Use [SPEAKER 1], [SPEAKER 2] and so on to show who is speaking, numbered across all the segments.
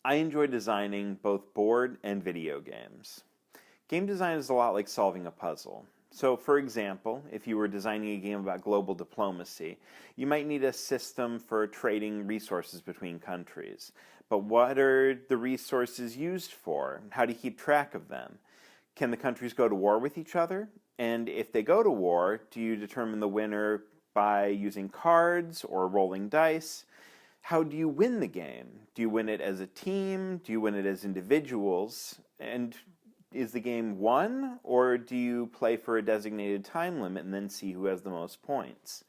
[SPEAKER 1] I enjoy designing both board and video games. Game design is a lot like solving a puzzle. So, for example, if you were designing a game about global diplomacy, you might need a system for trading resources between countries. But what are the resources used for? How do you keep track of them? Can the countries go to war with each other? And if they go to war, do you determine the winner by using cards or rolling dice? How do you win the game? Do you win it as a team? Do you win it as individuals? And is the game won, or do you play for a designated time limit and then see who has the most points?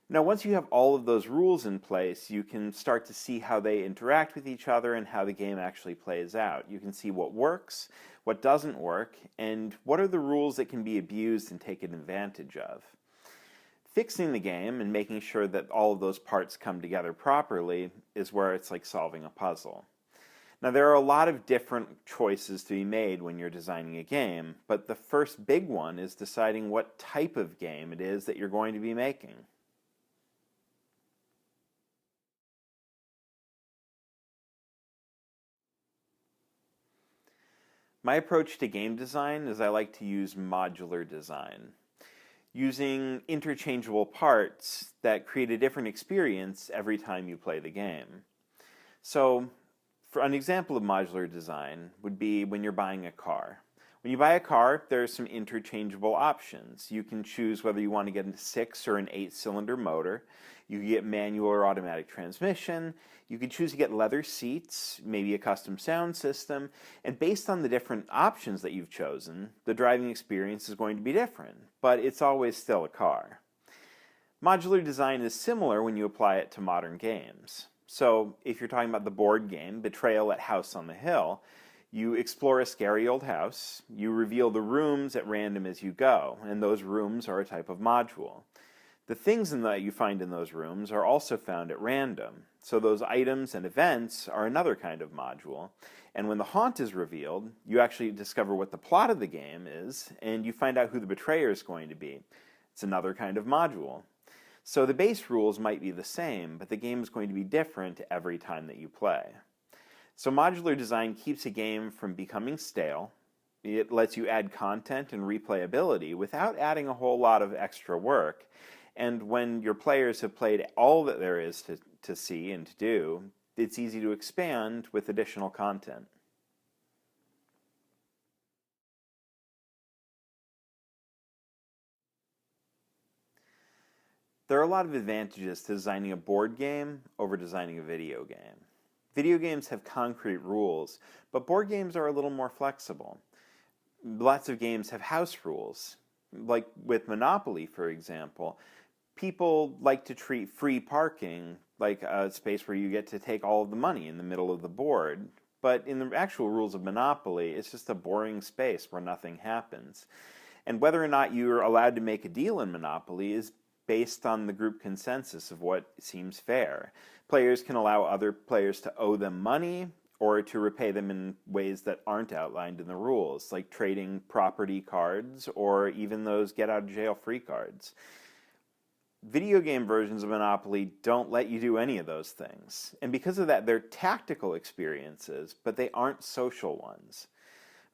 [SPEAKER 1] Now, once you have all of those rules in place, you can start to see how they interact with each other and how the game actually plays out. You can see what works, what doesn't work, and what are the rules that can be abused and taken advantage of. Fixing the game and making sure that all of those parts come together properly is where it's like solving a puzzle. Now, there are a lot of different choices to be made when you're designing a game, but the first big one is deciding what type of game it is that you're going to be making. My approach to game design is I like to use modular design, using interchangeable parts that create a different experience every time you play the game. So, for an example of modular design would be when you're buying a car. When you buy a car, there are some interchangeable options. You can choose whether you want to get a 6 or an 8-cylinder motor. You can get manual or automatic transmission. You can choose to get leather seats, maybe a custom sound system. And based on the different options that you've chosen, the driving experience is going to be different, but it's always still a car. Modular design is similar when you apply it to modern games. So, if you're talking about the board game, Betrayal at House on the Hill, you explore a scary old house, you reveal the rooms at random as you go, and those rooms are a type of module. The things that you find in those rooms are also found at random, so those items and events are another kind of module. And when the haunt is revealed, you actually discover what the plot of the game is, and you find out who the betrayer is going to be. It's another kind of module. So the base rules might be the same, but the game is going to be different every time that you play. So modular design keeps a game from becoming stale. It lets you add content and replayability without adding a whole lot of extra work. And when your players have played all that there is to see and to do, it's easy to expand with additional content. There are a lot of advantages to designing a board game over designing a video game. Video games have concrete rules, but board games are a little more flexible. Lots of games have house rules. Like with Monopoly, for example, people like to treat free parking like a space where you get to take all of the money in the middle of the board. But in the actual rules of Monopoly, it's just a boring space where nothing happens. And whether or not you're allowed to make a deal in Monopoly is based on the group consensus of what seems fair. Players can allow other players to owe them money or to repay them in ways that aren't outlined in the rules, like trading property cards or even those get out of jail free cards. Video game versions of Monopoly don't let you do any of those things. And because of that, they're tactical experiences, but they aren't social ones.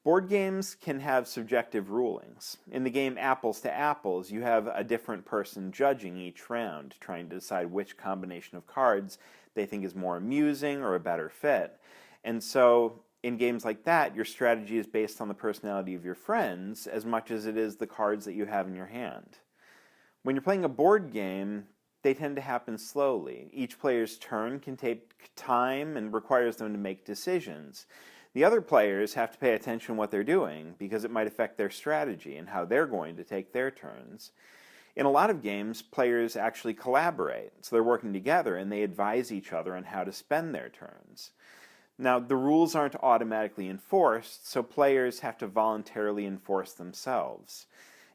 [SPEAKER 1] Board games can have subjective rulings. In the game Apples to Apples, you have a different person judging each round, trying to decide which combination of cards they think is more amusing or a better fit. And so, in games like that, your strategy is based on the personality of your friends as much as it is the cards that you have in your hand. When you're playing a board game, they tend to happen slowly. Each player's turn can take time and requires them to make decisions. The other players have to pay attention to what they're doing because it might affect their strategy and how they're going to take their turns. In a lot of games, players actually collaborate, so they're working together and they advise each other on how to spend their turns. Now, the rules aren't automatically enforced, so players have to voluntarily enforce themselves.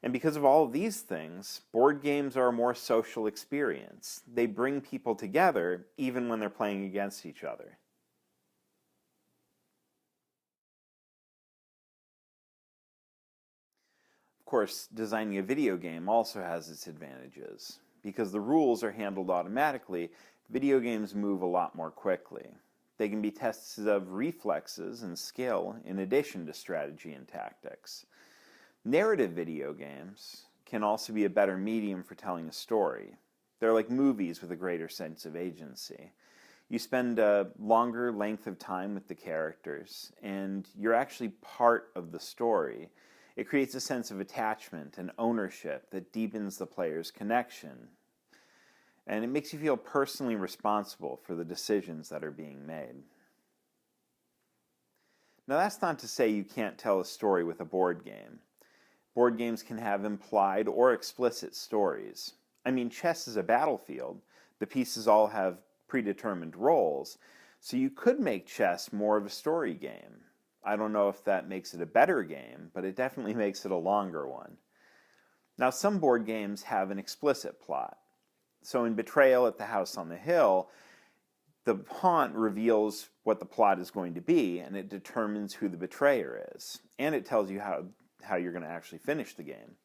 [SPEAKER 1] And because of all of these things, board games are a more social experience. They bring people together even when they're playing against each other. Of course, designing a video game also has its advantages. Because the rules are handled automatically, video games move a lot more quickly. They can be tests of reflexes and skill in addition to strategy and tactics. Narrative video games can also be a better medium for telling a story. They're like movies with a greater sense of agency. You spend a longer length of time with the characters, and you're actually part of the story. It creates a sense of attachment and ownership that deepens the player's connection. And it makes you feel personally responsible for the decisions that are being made. Now, that's not to say you can't tell a story with a board game. Board games can have implied or explicit stories. I mean, chess is a battlefield. The pieces all have predetermined roles, so you could make chess more of a story game. I don't know if that makes it a better game, but it definitely makes it a longer one. Now, some board games have an explicit plot. So in Betrayal at the House on the Hill, the haunt reveals what the plot is going to be, and it determines who the betrayer is. And it tells you how you're going to actually finish the game.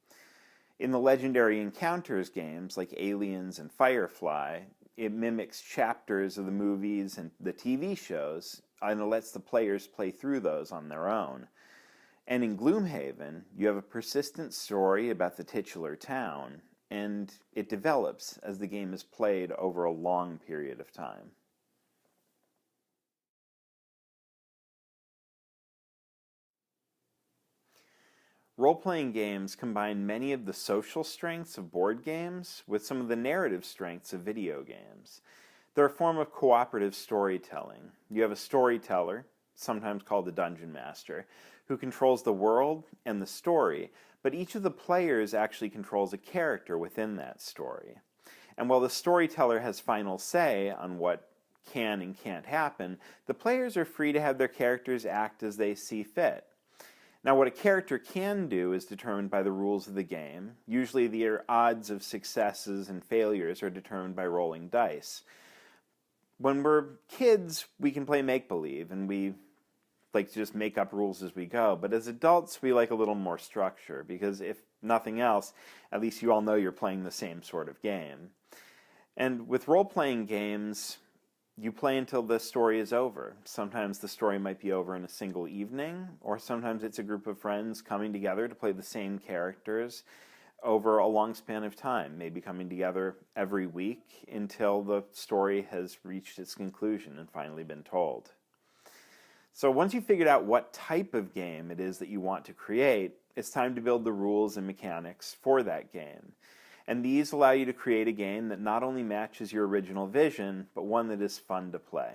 [SPEAKER 1] In the Legendary Encounters games, like Aliens and Firefly, it mimics chapters of the movies and the TV shows, and it lets the players play through those on their own. And in Gloomhaven, you have a persistent story about the titular town, and it develops as the game is played over a long period of time. Role-playing games combine many of the social strengths of board games with some of the narrative strengths of video games. They're a form of cooperative storytelling. You have a storyteller, sometimes called the Dungeon Master, who controls the world and the story, but each of the players actually controls a character within that story. And while the storyteller has final say on what can and can't happen, the players are free to have their characters act as they see fit. Now, what a character can do is determined by the rules of the game. Usually the odds of successes and failures are determined by rolling dice. When we're kids, we can play make-believe, and we like to just make up rules as we go. But as adults, we like a little more structure, because if nothing else, at least you all know you're playing the same sort of game. And with role-playing games, you play until the story is over. Sometimes the story might be over in a single evening, or sometimes it's a group of friends coming together to play the same characters over a long span of time, maybe coming together every week until the story has reached its conclusion and finally been told. So once you've figured out what type of game it is that you want to create, it's time to build the rules and mechanics for that game. And these allow you to create a game that not only matches your original vision, but one that is fun to play.